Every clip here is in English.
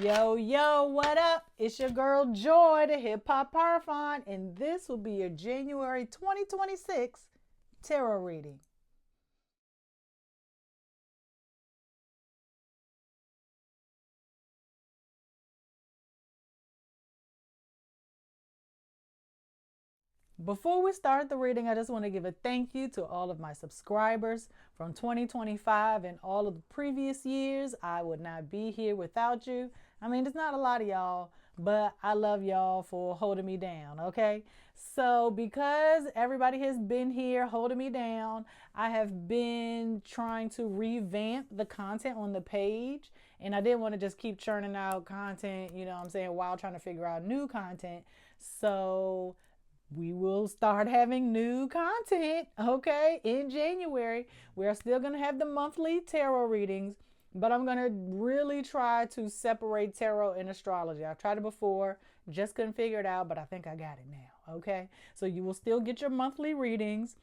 Yo, yo, what up? It's your girl Joy, the Hip Hop Paraphon, and this will be your January 2026 tarot reading. Before we start the reading, I just want to give a thank you to all of my subscribers from 2025 and all of the previous years. I would not be here without you. I mean, there's not a lot of y'all, but I love y'all for holding me down, okay? So, because everybody has been here holding me down, I have been trying to revamp the content on the page. And I didn't want to just keep churning out content, you know what I'm saying, while trying to figure out new content. So, we will start having new content, okay, in January. We're still going to have the monthly tarot readings, but I'm going to really try to separate tarot and astrology. I've tried it before, just couldn't figure it out, but I think I got it now, okay? So you will still get your monthly readings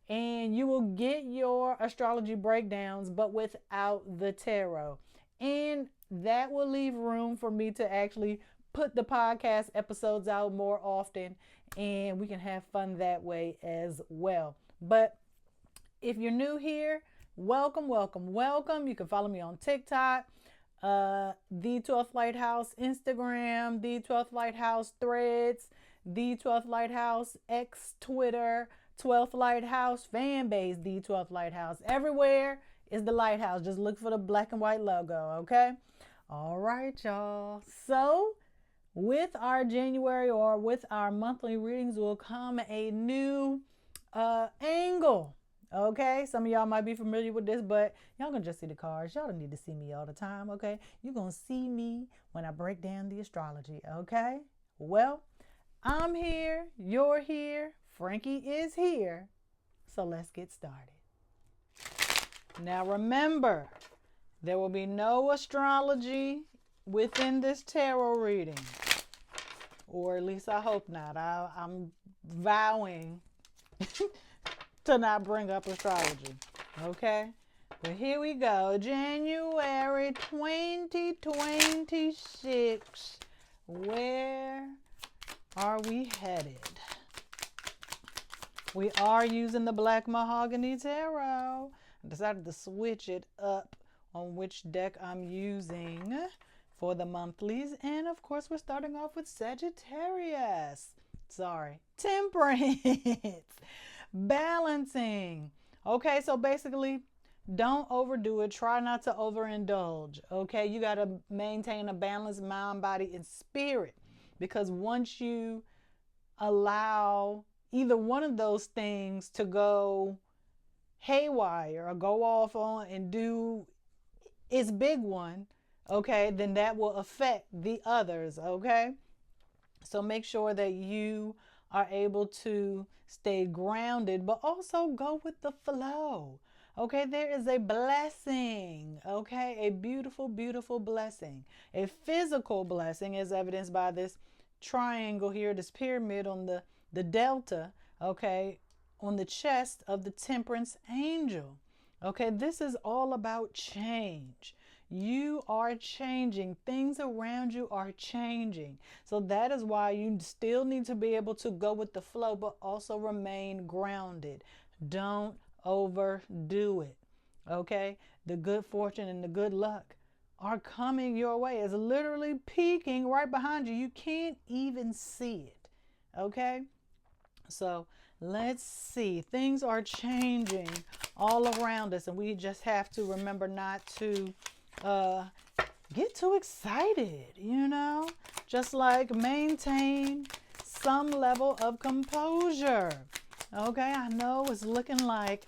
and you will get your astrology breakdowns, but without the tarot. And that will leave room for me to actually put the podcast episodes out more often, and we can have fun that way as well. But if you're new here, welcome, welcome, welcome. You can follow me on TikTok, the 12th Lighthouse, Instagram, the 12th Lighthouse, Threads, the 12th Lighthouse, X, Twitter, 12th Lighthouse, fan base, the 12th Lighthouse. Everywhere is the Lighthouse. Just look for the black and white logo, okay? All right, y'all. So, with our January or with our monthly readings will come a new angle. Okay, some of y'all might be familiar with this, but y'all gonna just see the cards. Y'all don't need to see me all the time. Okay, you're gonna see me when I break down the astrology. Okay, well, I'm here, you're here, Frankie is here, so let's get started. Now remember, there will be no astrology within this tarot reading, or at least I hope not. I'm vowing to not bring up astrology, okay? But here we go, January 2026. Where are we headed? We are using the Black Mahogany Tarot. I decided to switch it up on which deck I'm using for the monthlies. And of course, we're starting off with Sagittarius. Temperance. Balancing. Okay, so basically, don't overdo it. Try not to overindulge. Okay, you got to maintain a balanced mind, body, and spirit. Because once you allow either one of those things to go haywire or go off on and do its big one, okay, then that will affect the others, okay? So make sure that you are able to stay grounded, but also go with the flow. Okay, there is a blessing, okay, a beautiful, beautiful blessing, a physical blessing, as evidenced by this triangle here, this pyramid on the delta, okay, on the chest of the temperance angel. Okay, this is all about change. You are changing. Things around you are changing. So that is why you still need to be able to go with the flow, but also remain grounded. Don't overdo it. Okay? The good fortune and the good luck are coming your way. It's literally peeking right behind you. You can't even see it. Okay? So let's see. Things are changing all around us, and we just have to remember not to get too excited, you know? Just like maintain some level of composure. Okay, I know it's looking like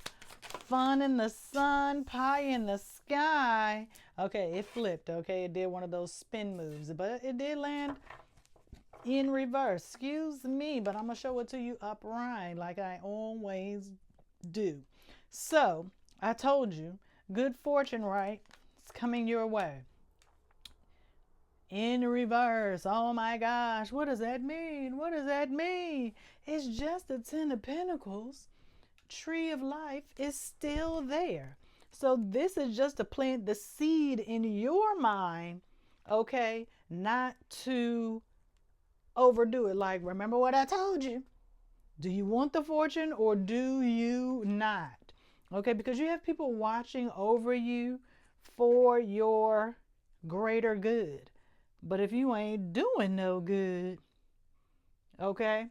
fun in the sun, pie in the sky. Okay, it flipped. Okay, it did one of those spin moves, but it did land in reverse. Excuse me, but I'm gonna show it to you upright like I always do. So I told you, good fortune, right? It's coming your way. In reverse. Oh my gosh, what does that mean? What does that mean? It's just the 10 of Pentacles. Tree of life is still there. So this is just to plant the seed in your mind Okay? Not to overdo it. Like, remember what I told you? Do you want the fortune or do you not? Okay, because you have people watching over you for your greater good. But if you ain't doing no good, okay,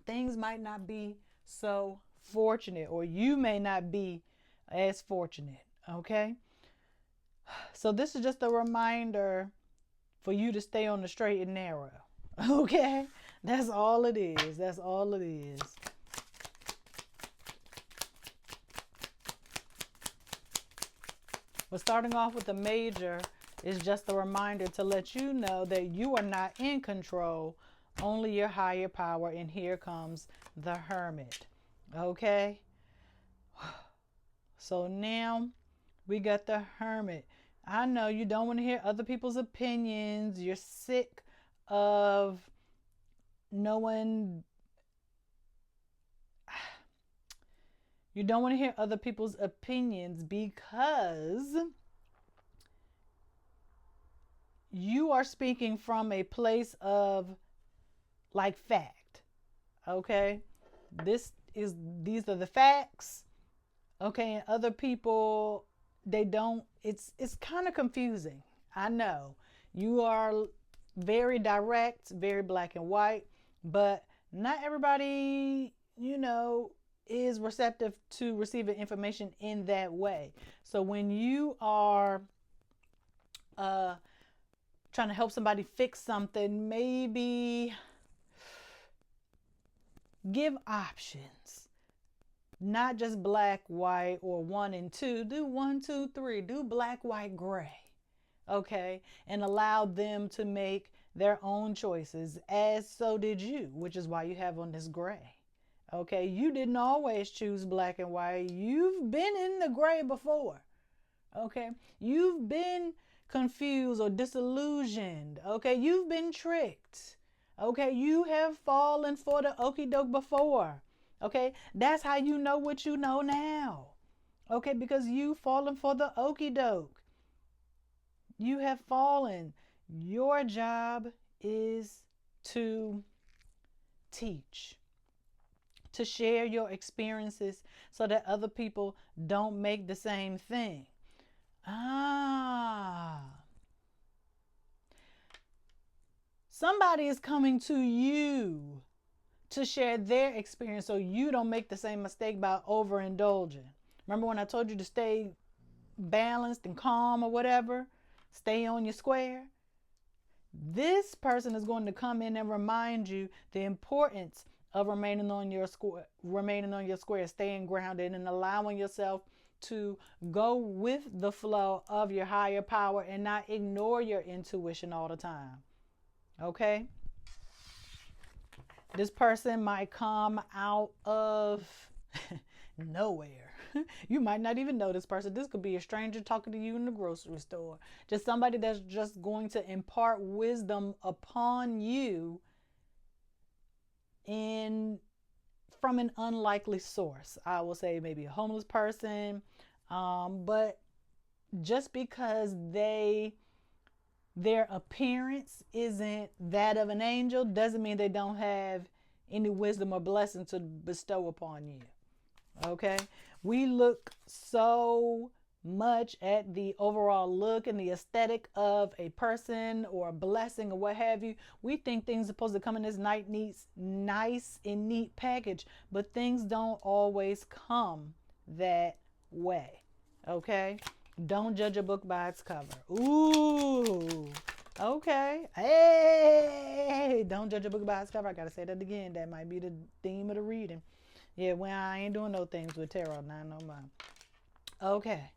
things might not be so fortunate, or you may not be as fortunate. Okay, so this is just a reminder for you to stay on the straight and narrow. Okay, that's all it is. That's all it is. But starting off with the major is just a reminder to let you know that you are not in control, only your higher power. And here comes the Hermit. Okay? So now we got the Hermit. I know you don't want to hear other people's opinions. You're sick of knowing. You don't want to hear other people's opinions because you are speaking from a place of like fact. Okay? These are the facts. Okay, and other people, they don't, it's kind of confusing. I know. You are very direct, very black and white, but not everybody, is receptive to receiving information in that way. So when you are trying to help somebody fix something, maybe give options. Not just black, white, or 1 and 2. Do 1, 2, 3. Do black, white, gray. Okay? And allow them to make their own choices, as so did you, which is why you have on this gray. Okay? You didn't always choose black and white. You've been in the gray before. Okay? You've been confused or disillusioned. Okay? You've been tricked. Okay? You have fallen for the okie doke before. Okay? That's how you know what you know now. Okay? Because you've fallen for the okie doke. You have fallen. Your job is to teach, to share your experiences so that other people don't make the same thing. Somebody is coming to you to share their experience so you don't make the same mistake by overindulging. Remember when I told you to stay balanced and calm or whatever? Stay on your square. This person is going to come in and remind you the importance of remaining on your square, staying grounded and allowing yourself to go with the flow of your higher power and not ignore your intuition all the time. Okay? This person might come out of nowhere. You might not even know this person. This could be a stranger talking to you in the grocery store. Just somebody that's just going to impart wisdom upon you from an unlikely source. I will say maybe a homeless person. But just because their appearance isn't that of an angel doesn't mean they don't have any wisdom or blessing to bestow upon you. Okay? We look so much at the overall look and the aesthetic of a person or a blessing or what have you. We think things are supposed to come in this nice and neat package, but things don't always come that way. Okay? Don't judge a book by its cover. Ooh. Okay. Hey, don't judge a book by its cover. I got to say that again. That might be the theme of the reading. Yeah, well, I ain't doing no things with tarot. Not no more. Okay.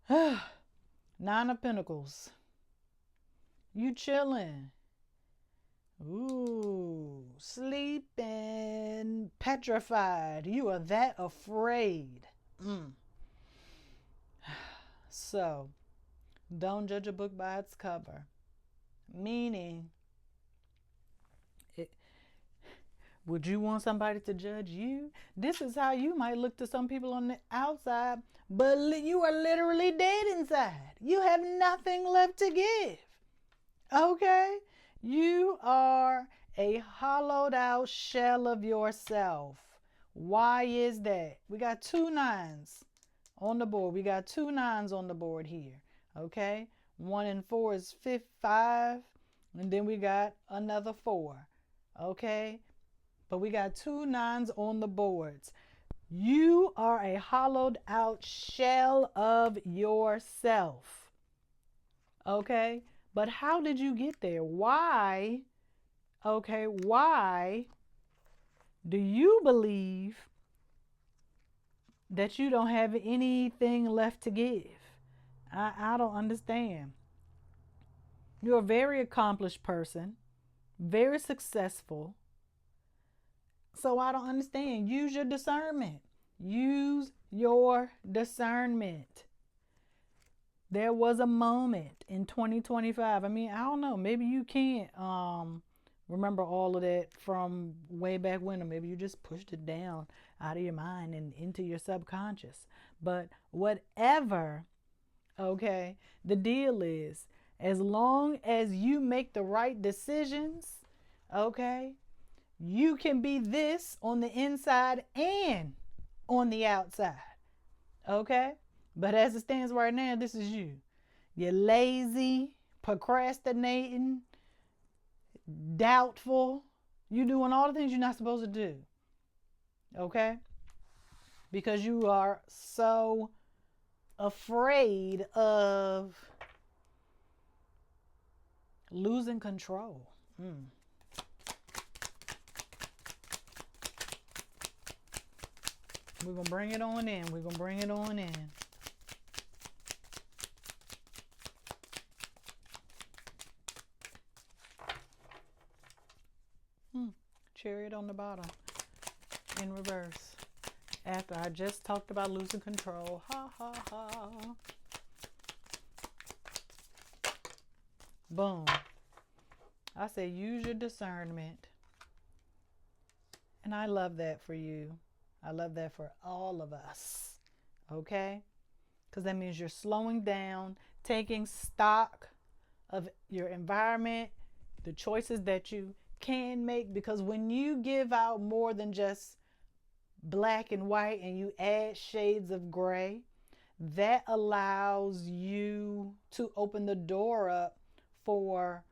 9 of Pentacles. You chilling. Ooh. Sleeping. Petrified. You are that afraid. So, don't judge a book by its cover. Meaning, would you want somebody to judge you? This is how you might look to some people on the outside, but you are literally dead inside. You have nothing left to give. Okay? You are a hollowed out shell of yourself. Why is that? We got two nines on the board. We got two nines on the board here. Okay? 1 and 4 is 5. And then we got another 4. Okay? But we got two nines on the boards. You are a hollowed out shell of yourself. Okay? But how did you get there? Why? Okay, why do you believe that you don't have anything left to give? I don't understand. You're a very accomplished person, very successful. So I don't understand. Use your discernment. Use your discernment. There was a moment in 2025. I mean, I don't know. Maybe you can't remember all of that from way back when, or maybe you just pushed it down out of your mind and into your subconscious. But whatever, okay, the deal is, as long as you make the right decisions, okay, you can be this on the inside and on the outside. Okay? But as it stands right now, this is you. You're lazy, procrastinating, doubtful. You're doing all the things you're not supposed to do. Okay? Because you are so afraid of losing control. We're going to bring it on in. We're going to bring it on in. Chariot on the bottom in reverse. After I just talked about losing control. Ha ha ha. Boom. I say use your discernment. And I love that for you. I love that for all of us. Okay? Because that means you're slowing down, taking stock of your environment, the choices that you can make. Because when you give out more than just black and white and you add shades of gray, that allows you to open the door up for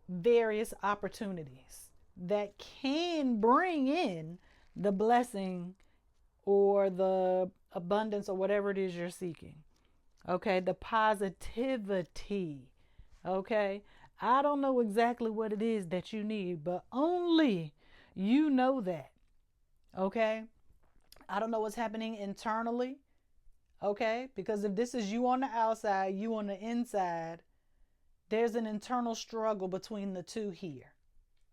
various opportunities that can bring in the blessing or the abundance or whatever it is you're seeking. Okay, the positivity. Okay, I don't know exactly what it is that you need, but only you know that. Okay, I don't know what's happening internally. Okay, because if this is you on the outside, you on the inside, there's an internal struggle between the two here.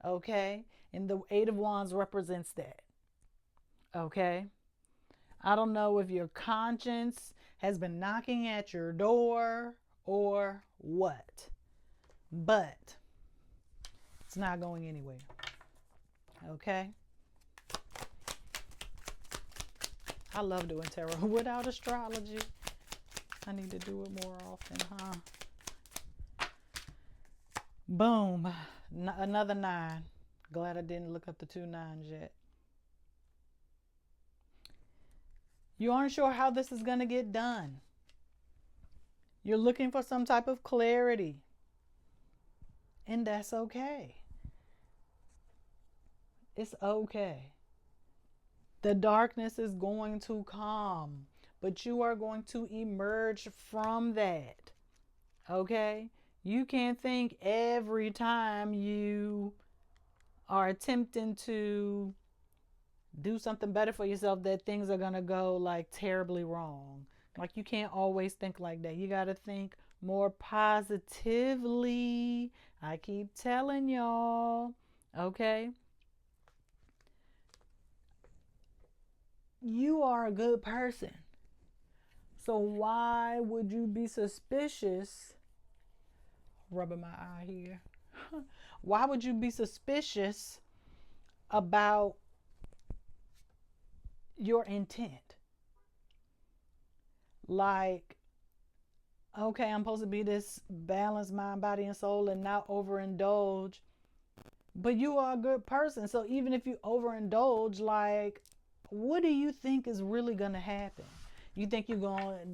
Okay, and the Eight of Wands represents that. Okay, I don't know if your conscience has been knocking at your door or what, but it's not going anywhere. Okay, I love doing tarot without astrology. I need to do it more often, huh? Boom. Another 9. Glad I didn't look up the 2 9s yet. You aren't sure how this is going to get done. You're looking for some type of clarity. And that's okay. It's okay. The darkness is going to come, but you are going to emerge from that. Okay? You can't think every time you are attempting to do something better for yourself that things are going to go like terribly wrong. Like you can't always think like that. You got to think more positively. I keep telling y'all. Okay? You are a good person. So why would you be suspicious? Rubbing my eye here. Why would you be suspicious about your intent? Like, Okay, I'm supposed to be this balanced mind, body, and soul and not overindulge. But you are a good person. So even if you overindulge, like, what do you think is really going to happen? You think you're going to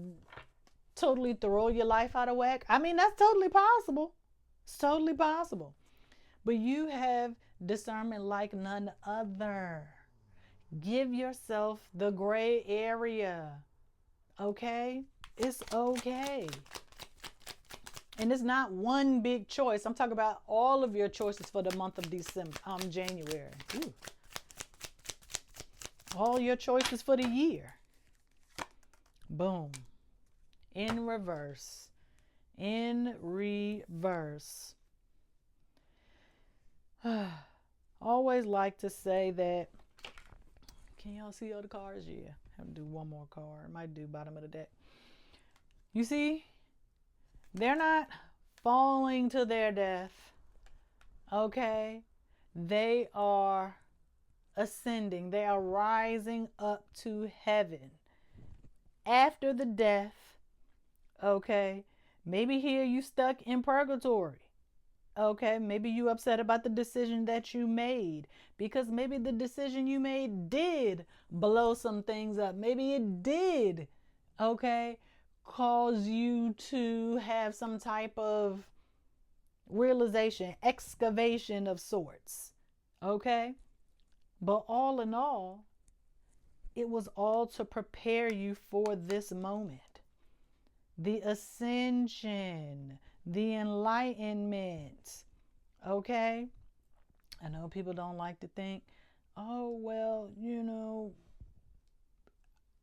totally throw your life out of whack? I mean, that's totally possible. It's totally possible. But you have discernment like none other. Give yourself the gray area. Okay? It's okay. And it's not one big choice. I'm talking about all of your choices for the month of December, January. Ooh. All your choices for the year. Boom. In reverse. In reverse. Always like to say that. Can y'all see other cards? Yeah. Have to do one more card. Might do bottom of the deck. You see? They're not falling to their death. Okay? They are ascending. They are rising up to heaven. After the death, okay? Maybe here you stuck in purgatory. Okay, maybe you upset about the decision that you made, because maybe the decision you made did blow some things up. Maybe it did, okay, cause you to have some type of realization, excavation of sorts. Okay, but all in all, it was all to prepare you for this moment. The ascension, the enlightenment. Okay? I know people don't like to think, oh, well,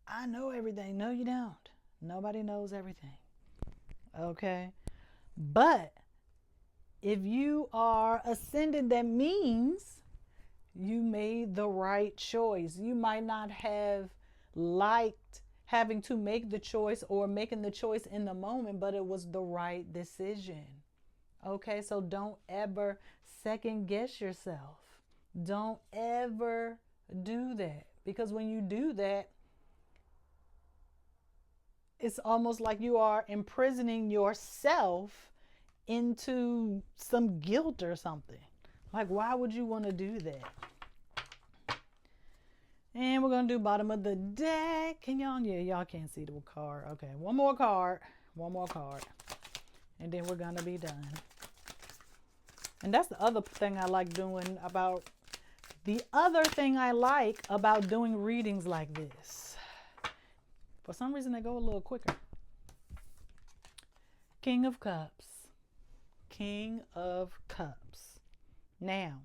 I know everything. No, you don't. Nobody knows everything. Okay? But if you are ascended, that means you made the right choice. You might not have liked having to make the choice or making the choice in the moment, but it was the right decision. Okay, so don't ever second guess yourself. Don't ever do that, because when you do that, it's almost like you are imprisoning yourself into some guilt or something. Like, why would you want to do that? And we're going to do bottom of the deck. Can y'all? Yeah, y'all can't see the card. Okay, one more card. One more card. And then we're going to be done. And that's the other thing I like doing about... The other thing I like about doing readings like this. For some reason, they go a little quicker. King of Cups. King of Cups. Now,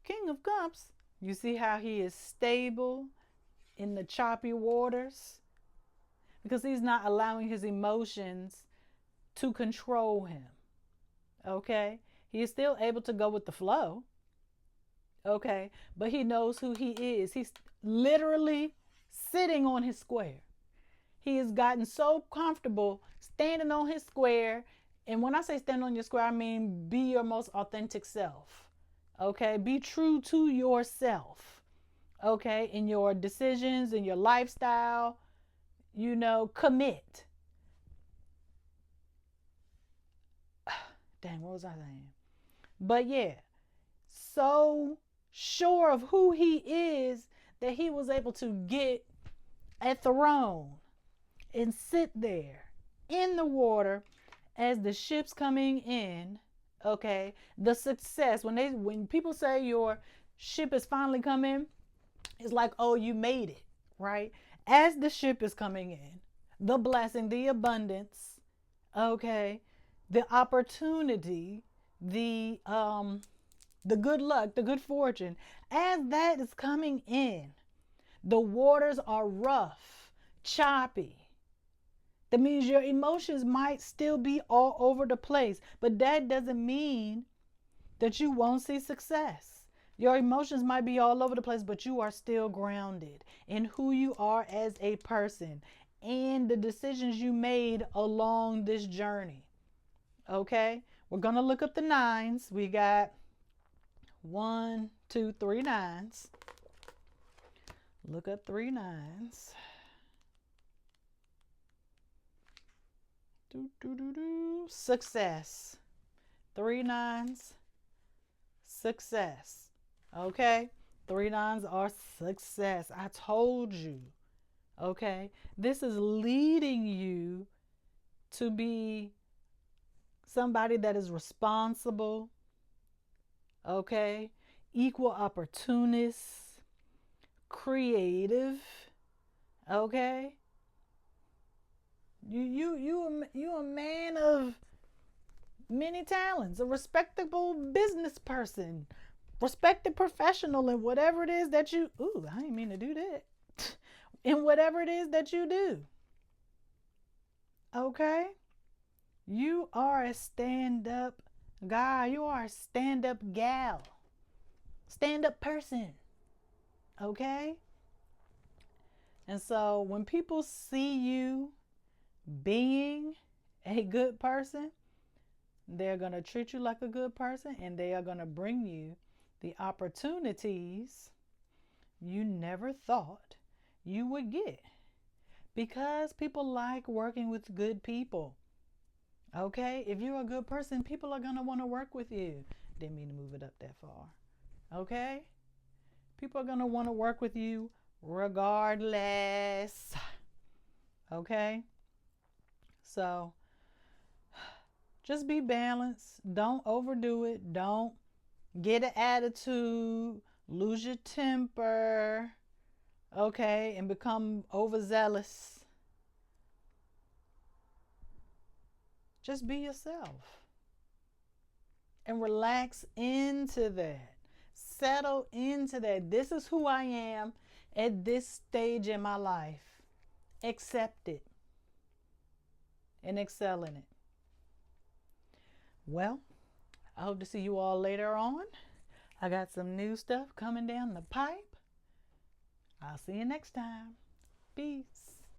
King of Cups... You see how he is stable in the choppy waters? Because he's not allowing his emotions to control him. Okay? He is still able to go with the flow. Okay? But he knows who he is. He's literally sitting on his square. He has gotten so comfortable standing on his square. And when I say stand on your square, I mean be your most authentic self. Okay, be true to yourself. Okay, in your decisions, in your lifestyle, commit. Dang, what was I saying? But yeah, so sure of who he is that he was able to get a throne and sit there in the water as the ship's coming in. Okay, the success, when people say your ship is finally coming, it's like, oh, you made it, right? As the ship is coming in, the blessing, the abundance, okay, the opportunity, the good luck, the good fortune, as that is coming in, the waters are rough, choppy. That means your emotions might still be all over the place, but that doesn't mean that you won't see success. Your emotions might be all over the place, but you are still grounded in who you are as a person and the decisions you made along this journey. Okay? We're going to look up the nines. We got 1, 2, 3 nines. Look up 3 nines. Success. 3 9s. Success. Okay? 3 9s are success. I told you. Okay? This is leading you to be somebody that is responsible. Okay? Equal opportunist, creative. Okay? You a man of many talents, a respectable business person, respected professional in whatever it is that you, ooh, I didn't mean to do that. In whatever it is that you do. Okay? You are a stand-up guy. You are a stand-up gal. Stand-up person. Okay? And so when people see you being a good person, they're going to treat you like a good person, and they are going to bring you the opportunities you never thought you would get, because people like working with good people. Okay? If you're a good person, people are going to want to work with you. Didn't mean to move it up that far. Okay? People are going to want to work with you regardless. Okay? So just be balanced. Don't overdo it. Don't get an attitude. Lose your temper. Okay? And become overzealous. Just be yourself. And relax into that. Settle into that. This is who I am at this stage in my life. Accept it. And excel in it. Well, I hope to see you all later on. I got some new stuff coming down the pipe. I'll see you next time. Peace.